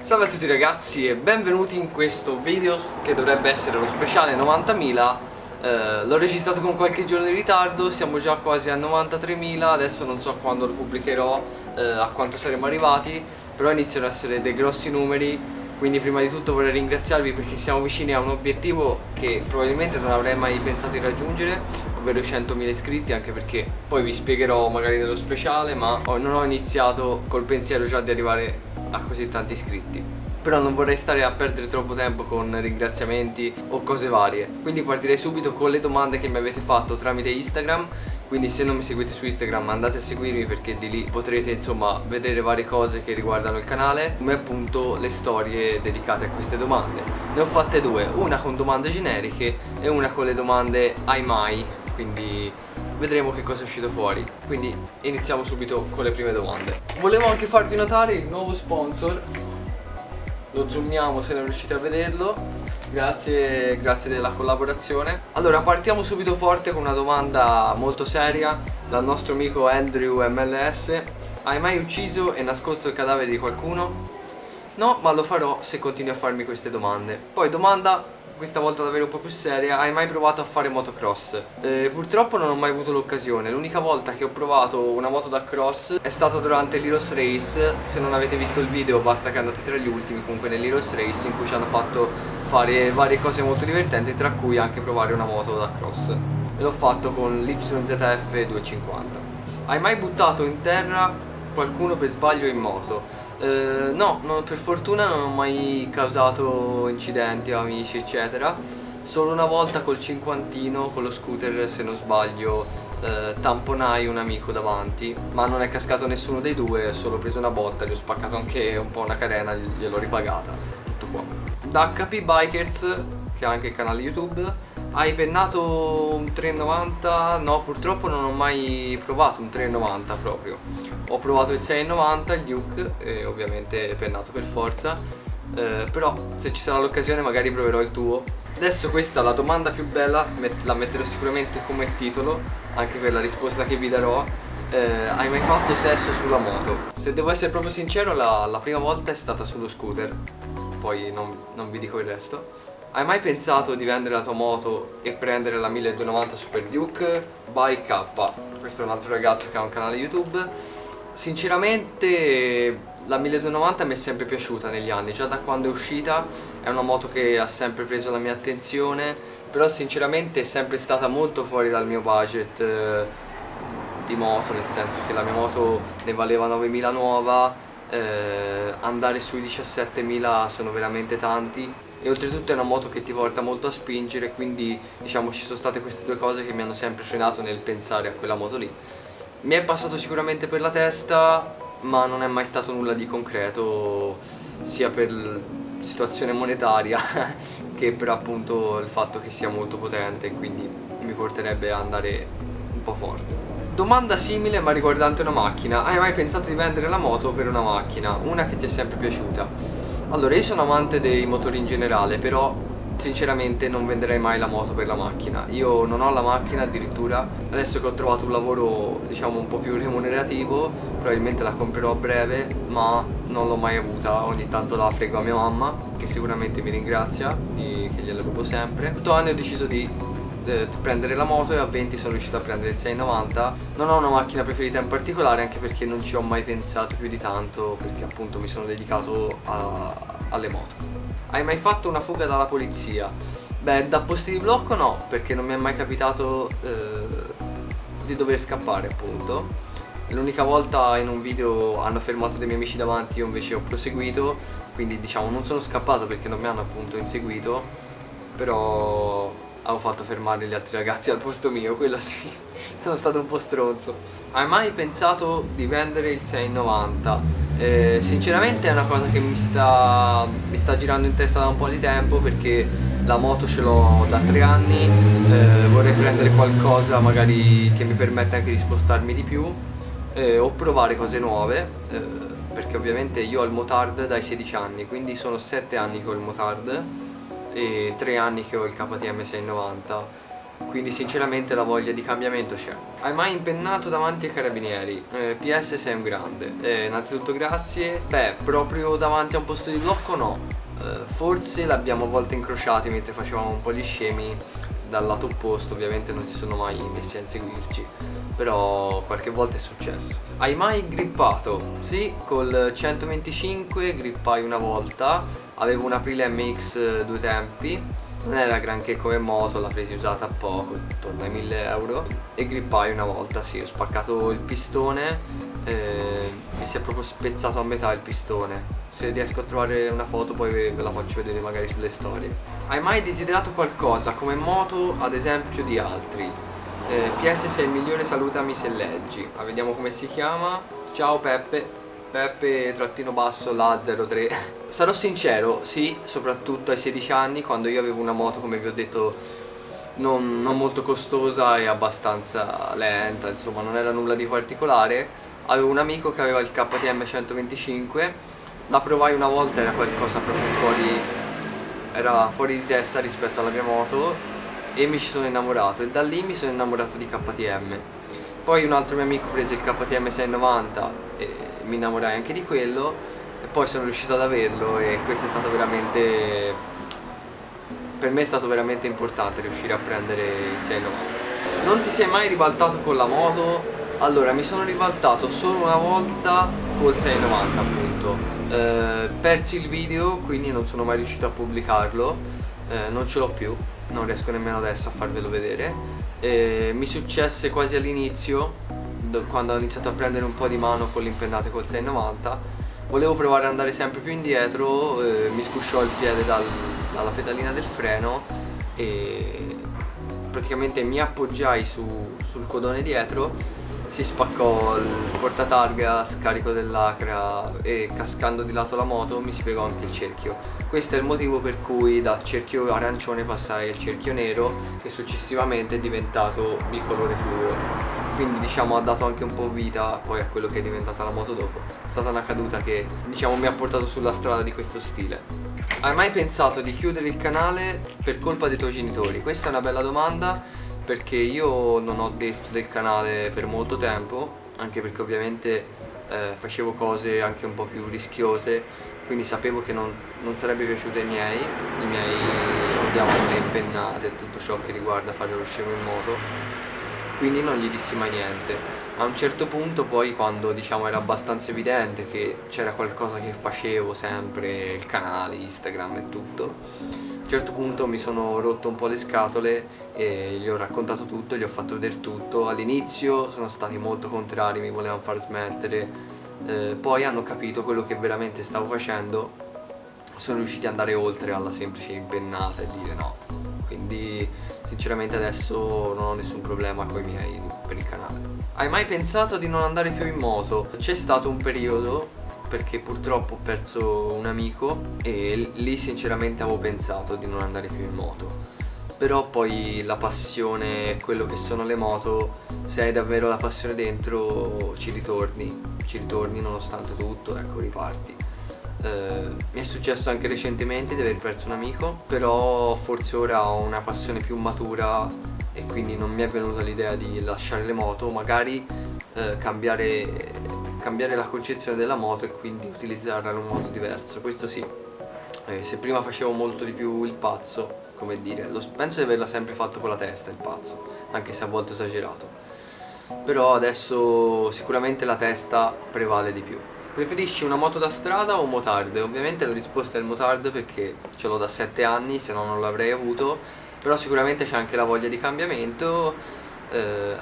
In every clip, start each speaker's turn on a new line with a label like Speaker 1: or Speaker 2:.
Speaker 1: Salve a tutti ragazzi e benvenuti in questo video che dovrebbe essere lo speciale 90.000. L'ho registrato con qualche giorno di ritardo, siamo già quasi a 93.000, adesso non so quando lo pubblicherò, a quanto saremo arrivati, però iniziano ad essere dei grossi numeri, quindi prima di tutto vorrei ringraziarvi perché siamo vicini a un obiettivo che probabilmente non avrei mai pensato di raggiungere, ovvero 100.000 iscritti, anche perché poi vi spiegherò magari nello speciale, ma non ho iniziato col pensiero già di arrivare a così tanti iscritti. Però non vorrei stare a perdere troppo tempo con ringraziamenti o cose varie, quindi partirei subito con le domande che mi avete fatto tramite Instagram. Quindi se non mi seguite su Instagram andate a seguirmi, perché di lì potrete insomma vedere varie cose che riguardano il canale, come appunto le storie dedicate a queste domande. Ne ho fatte due, una con domande generiche e una con le domande ai mai, quindi vedremo che cosa è uscito fuori. Quindi iniziamo subito con le prime domande. Volevo anche farvi notare il nuovo sponsor, lo zoomiamo se non riuscite a vederlo. Grazie della collaborazione. Allora partiamo subito forte con una domanda molto seria dal nostro amico Andrew MLS. Hai mai ucciso e nascosto il cadavere di qualcuno? No, ma lo farò se continui a farmi queste domande. Poi domanda, questa volta davvero un po' più seria: hai mai provato a fare motocross? Purtroppo non ho mai avuto l'occasione. L'unica volta che ho provato una moto da cross è stato durante l'Heroes Race. Se non avete visto il video basta che andate tra gli ultimi, comunque nell'Heroes Race, in cui ci hanno fatto fare varie cose molto divertenti, tra cui anche provare una moto da cross, e l'ho fatto con l'YZF 250. Hai mai buttato in terra qualcuno per sbaglio in moto? No, per fortuna non ho mai causato incidenti o amici eccetera. Solo una volta col cinquantino, con lo scooter, se non sbaglio, tamponai un amico davanti, ma non è cascato nessuno dei due, ho solo preso una botta, gli ho spaccato anche un po' una carena, gliel'ho ripagata, tutto qua. Da HP Bikers, che ha anche il canale YouTube: hai pennato un 390? No, purtroppo non ho mai provato un 390 proprio. Ho provato il 690, il Duke, e ovviamente pennato per forza. Però se ci sarà l'occasione magari proverò il tuo. Adesso questa, la domanda più bella, la metterò sicuramente come titolo, anche per la risposta che vi darò. Hai mai fatto sesso sulla moto? Se devo essere proprio sincero, la prima volta è stata sullo scooter, poi non vi dico il resto. Hai mai pensato di vendere la tua moto e prendere la 1290 Super Duke? By K, questo è un altro ragazzo che ha un canale YouTube. Sinceramente la 1290 mi è sempre piaciuta negli anni, già da quando è uscita è una moto che ha sempre preso la mia attenzione, però sinceramente è sempre stata molto fuori dal mio budget di moto, nel senso che la mia moto ne valeva 9.000 nuova, andare sui 17.000 sono veramente tanti, e oltretutto è una moto che ti porta molto a spingere, quindi diciamo ci sono state queste due cose che mi hanno sempre frenato nel pensare a quella moto lì. Mi è passato sicuramente per la testa, ma non è mai stato nulla di concreto, sia per situazione monetaria che per appunto il fatto che sia molto potente, quindi mi porterebbe a andare un po' forte. Domanda simile ma riguardante una macchina: hai mai pensato di vendere la moto per una macchina, una che ti è sempre piaciuta? Allora, io sono amante dei motori in generale, però sinceramente non venderei mai la moto per la macchina. Io non ho la macchina addirittura, adesso che ho trovato un lavoro diciamo un po' più remunerativo probabilmente la comprerò a breve, ma non l'ho mai avuta. Ogni tanto la frego a mia mamma, che sicuramente mi ringrazia, che gliela rubo sempre. 8 anni ho deciso di prendere la moto e a 20 sono riuscito a prendere il 690. Non ho una macchina preferita in particolare, anche perché non ci ho mai pensato più di tanto, perché appunto mi sono dedicato alle moto. Hai mai fatto una fuga dalla polizia? Beh, da posti di blocco no, perché non mi è mai capitato di dover scappare appunto. L'unica volta in un video hanno fermato dei miei amici davanti, io invece ho proseguito, quindi diciamo non sono scappato perché non mi hanno appunto inseguito, però avevo fatto fermare gli altri ragazzi al posto mio, quello sì, sono stato un po' stronzo. Hai mai pensato di vendere il 690? Sinceramente è una cosa che mi sta girando in testa da un po' di tempo, perché la moto ce l'ho da 3 anni, vorrei prendere qualcosa magari che mi permetta anche di spostarmi di più, o provare cose nuove, perché ovviamente io ho il motard dai 16 anni, quindi sono 7 anni che ho il motard e 3 anni che ho il KTM 690. quindi sinceramente la voglia di cambiamento c'è. Hai mai impennato davanti ai carabinieri? PS sei un grande. Innanzitutto grazie. Beh, proprio davanti a un posto di blocco no. Forse l'abbiamo a volte incrociati mentre facevamo un po' gli scemi dal lato opposto, ovviamente non si sono mai messi a inseguirci, però qualche volta è successo. Hai mai grippato? Sì, col 125 grippai una volta, avevo un Aprilia MX due tempi, non era granché come moto, l'ho presi usata poco, intorno ai 1000 euro, e grippai una volta, sì, ho spaccato il pistone, mi si è proprio spezzato a metà il pistone. Se riesco a trovare una foto poi ve la faccio vedere magari sulle storie. Hai mai desiderato qualcosa come moto ad esempio di altri? PS sei il migliore, salutami se leggi. Vediamo come si chiama. Ciao Peppe, Peppe-basso la 03. Sarò sincero, sì, soprattutto ai 16 anni, quando io avevo una moto, come vi ho detto, non molto costosa e abbastanza lenta, insomma non era nulla di particolare. Avevo un amico che aveva il KTM 125, la provai una volta, era qualcosa proprio era fuori di testa rispetto alla mia moto, e mi ci sono innamorato, e da lì mi sono innamorato di KTM. Poi un altro mio amico prese il KTM 690 e mi innamorai anche di quello, e poi sono riuscito ad averlo, e questo è stato veramente, per me è stato veramente importante riuscire a prendere il 690. Non ti sei mai ribaltato con la moto? Allora, mi sono ribaltato solo una volta col 690 appunto. Persi il video, quindi non sono mai riuscito a pubblicarlo, non ce l'ho più, non riesco nemmeno adesso a farvelo vedere. Mi successe quasi all'inizio, quando ho iniziato a prendere un po' di mano con l'impennate col 690. Volevo provare ad andare sempre più indietro, mi sgusciò il piede dalla pedalina del freno e praticamente mi appoggiai sul codone dietro, si spaccò il portatarga, scarico dell'acra, e cascando di lato la moto mi si piegò anche il cerchio. Questo è il motivo per cui da cerchio arancione passai al cerchio nero, che successivamente è diventato bicolore fluo, quindi diciamo ha dato anche un po' vita poi a quello che è diventata la moto dopo. È stata una caduta che diciamo mi ha portato sulla strada di questo stile. Hai mai pensato di chiudere il canale per colpa dei tuoi genitori? Questa è una bella domanda, perché io non ho detto del canale per molto tempo, anche perché ovviamente facevo cose anche un po' più rischiose, quindi sapevo che non sarebbe piaciuto ai miei. I miei odiavano le impennate e tutto ciò che riguarda fare lo scemo in moto, quindi non gli dissi mai niente. A un certo punto poi, quando diciamo era abbastanza evidente che c'era qualcosa che facevo sempre, il canale, Instagram e tutto, a un certo punto mi sono rotto un po' le scatole e gli ho raccontato tutto, gli ho fatto vedere tutto. All'inizio sono stati molto contrari, mi volevano far smettere, poi hanno capito quello che veramente stavo facendo, sono riusciti ad andare oltre alla semplice impennata e dire no. Quindi sinceramente adesso non ho nessun problema con i miei per il canale. Hai mai pensato di non andare più in moto? C'è stato un periodo, perché purtroppo ho perso un amico, e lì sinceramente avevo pensato di non andare più in moto, però poi la passione, quello che sono le moto, se hai davvero la passione dentro ci ritorni nonostante tutto, ecco, riparti. Mi è successo anche recentemente di aver perso un amico, però forse ora ho una passione più matura e quindi non mi è venuta l'idea di lasciare le moto, magari cambiare la concezione della moto e quindi utilizzarla in un modo diverso, questo sì. Se prima facevo molto di più il pazzo, come dire, penso di averla sempre fatto con la testa il pazzo, anche se a volte ho esagerato, però adesso sicuramente la testa prevale di più. Preferisci una moto da strada o un motard? Ovviamente la risposta è il motard, perché ce l'ho da 7 anni, se no non l'avrei avuto, però sicuramente c'è anche la voglia di cambiamento.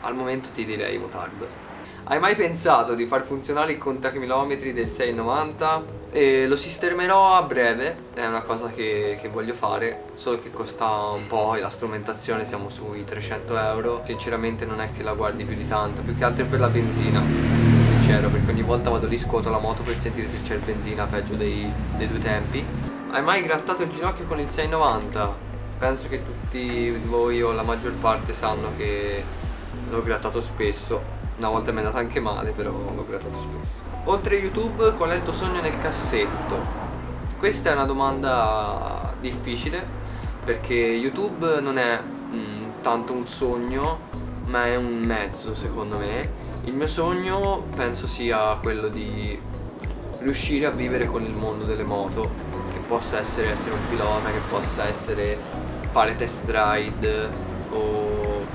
Speaker 1: Al momento ti direi motard. Hai mai pensato di far funzionare il contachilometri del 690? Lo sistemerò a breve, è una cosa che voglio fare, solo che costa un po' e la strumentazione siamo sui 300 euro. Sinceramente non è che la guardi più di tanto, più che altro per la benzina, perché ogni volta vado lì, scuoto la moto per sentire se c'è benzina, peggio dei due tempi. Hai mai grattato il ginocchio con il 690? Penso che tutti voi o la maggior parte sanno che l'ho grattato spesso, una volta mi è andata anche male, però l'ho grattato spesso. Oltre YouTube, qual è il tuo sogno nel cassetto? Questa è una domanda difficile, perché YouTube non è tanto un sogno, ma è un mezzo secondo me. Il mio sogno penso sia quello di riuscire a vivere con il mondo delle moto, che possa essere un pilota, che possa essere fare test ride o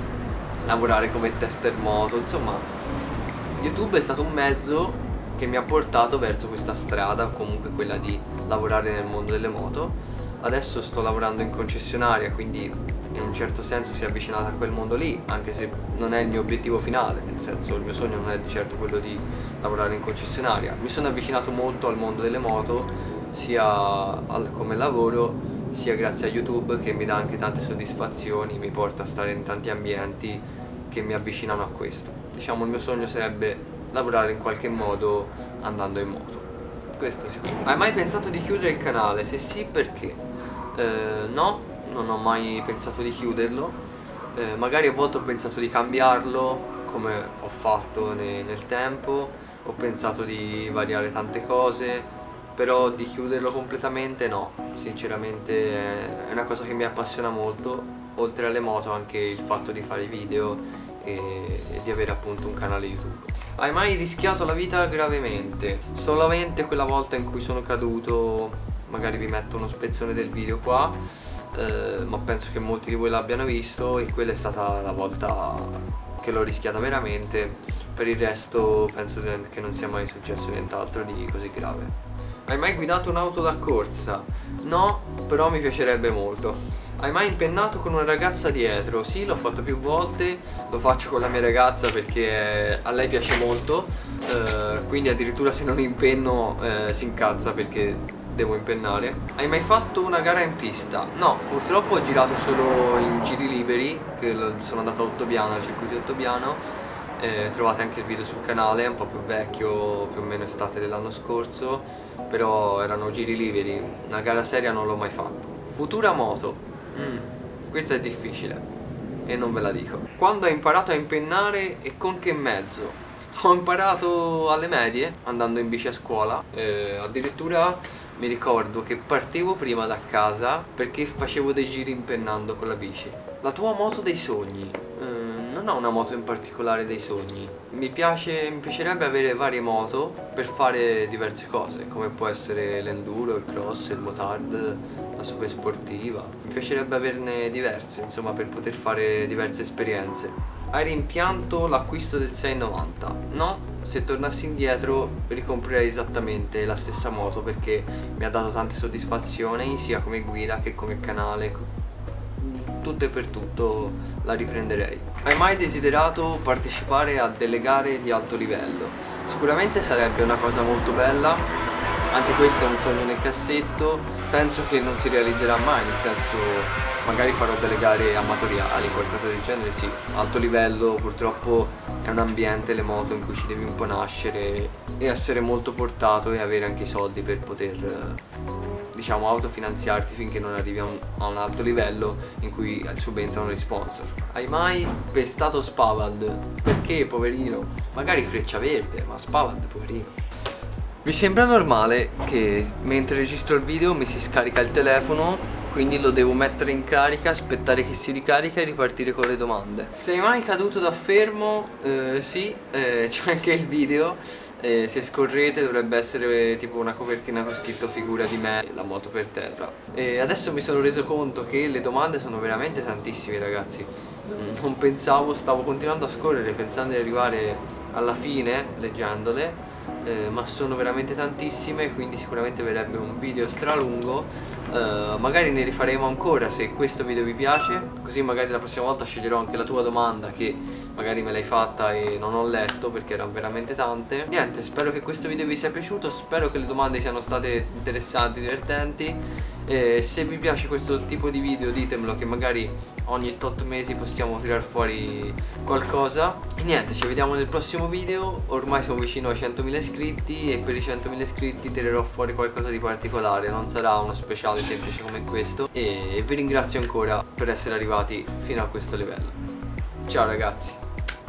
Speaker 1: lavorare come tester moto. Insomma, YouTube è stato un mezzo che mi ha portato verso questa strada, comunque quella di lavorare nel mondo delle moto. Adesso sto lavorando in concessionaria, quindi in un certo senso si è avvicinata a quel mondo lì, anche se non è il mio obiettivo finale, nel senso il mio sogno non è di certo quello di lavorare in concessionaria. Mi sono avvicinato molto al mondo delle moto, sia come lavoro, sia grazie a YouTube, che mi dà anche tante soddisfazioni, mi porta a stare in tanti ambienti che mi avvicinano a questo. Diciamo il mio sogno sarebbe lavorare in qualche modo andando in moto, questo sicuro. Hai mai pensato di chiudere il canale? Se sì, perché? No, non ho mai pensato di chiuderlo. Magari a volte ho pensato di cambiarlo, come ho fatto nel tempo. Ho pensato di variare tante cose, però di chiuderlo completamente no. Sinceramente è una cosa che mi appassiona molto, oltre alle moto anche il fatto di fare video e di avere appunto un canale YouTube. Hai mai rischiato la vita gravemente? Solamente quella volta in cui sono caduto, magari vi metto uno spezzone del video qua, ma penso che molti di voi l'abbiano visto, e quella è stata la volta che l'ho rischiata veramente. Per il resto penso che non sia mai successo nient'altro di così grave. Hai mai guidato un'auto da corsa? No, però mi piacerebbe molto. Hai mai impennato con una ragazza dietro? Sì, l'ho fatto più volte, lo faccio con la mia ragazza perché a lei piace molto, quindi addirittura se non impenno si incazza perché devo impennare. Hai mai fatto una gara in pista? No, purtroppo ho girato solo in giri liberi, che sono andato a Ottobiano, al circuito di Ottobiano. Trovate anche il video sul canale, è un po' più vecchio, più o meno estate dell'anno scorso, però erano giri liberi, una gara seria non l'ho mai fatto. Futura moto? Questa è difficile e non ve la dico. Quando hai imparato a impennare e con che mezzo? Ho imparato alle medie, andando in bici a scuola, addirittura mi ricordo che partivo prima da casa perché facevo dei giri impennando con la bici. La tua moto dei sogni? Non ho una moto in particolare dei sogni. Mi piacerebbe avere varie moto per fare diverse cose, come può essere l'enduro, il cross, il motard, la super sportiva. Mi piacerebbe averne diverse, insomma, per poter fare diverse esperienze. Hai rimpianto l'acquisto del 690? No, se tornassi indietro ricomprerei esattamente la stessa moto perché mi ha dato tante soddisfazioni sia come guida che come canale. Tutto e per tutto la riprenderei. Hai mai desiderato partecipare a delle gare di alto livello? Sicuramente sarebbe una cosa molto bella, anche questo è un sogno nel cassetto. Penso che non si realizzerà mai, nel senso magari farò delle gare amatoriali, qualcosa del genere, sì. Alto livello purtroppo è un ambiente, le moto, in cui ci devi un po' nascere e essere molto portato e avere anche i soldi per poter diciamo autofinanziarti finché non arrivi a un alto livello in cui subentrano gli sponsor. Hai mai pestato Spavald? Perché, poverino? Magari Freccia Verde, ma Spavald, poverino. Vi sembra normale che mentre registro il video mi si scarica il telefono, quindi lo devo mettere in carica, aspettare che si ricarica e ripartire con le domande. Sei mai caduto da fermo? Sì, c'è anche il video. Se scorrete dovrebbe essere tipo una copertina con scritto figura di me, la moto per terra. E adesso mi sono reso conto che le domande sono veramente tantissime, ragazzi. Non pensavo, stavo continuando a scorrere pensando di arrivare alla fine leggendole, ma sono veramente tantissime, quindi sicuramente verrebbe un video stralungo. Magari ne rifaremo ancora se questo video vi piace, così magari la prossima volta sceglierò anche la tua domanda che magari me l'hai fatta e non ho letto perché erano veramente tante. Niente, spero che questo video vi sia piaciuto, spero che le domande siano state interessanti, divertenti. Se vi piace questo tipo di video ditemelo, che magari ogni tot mesi possiamo tirar fuori qualcosa. E niente, ci vediamo nel prossimo video. Ormai siamo vicino ai 100.000 iscritti e per i 100.000 iscritti tirerò fuori qualcosa di particolare. Non sarà uno speciale semplice come questo. E vi ringrazio ancora per essere arrivati fino a questo livello. Ciao ragazzi.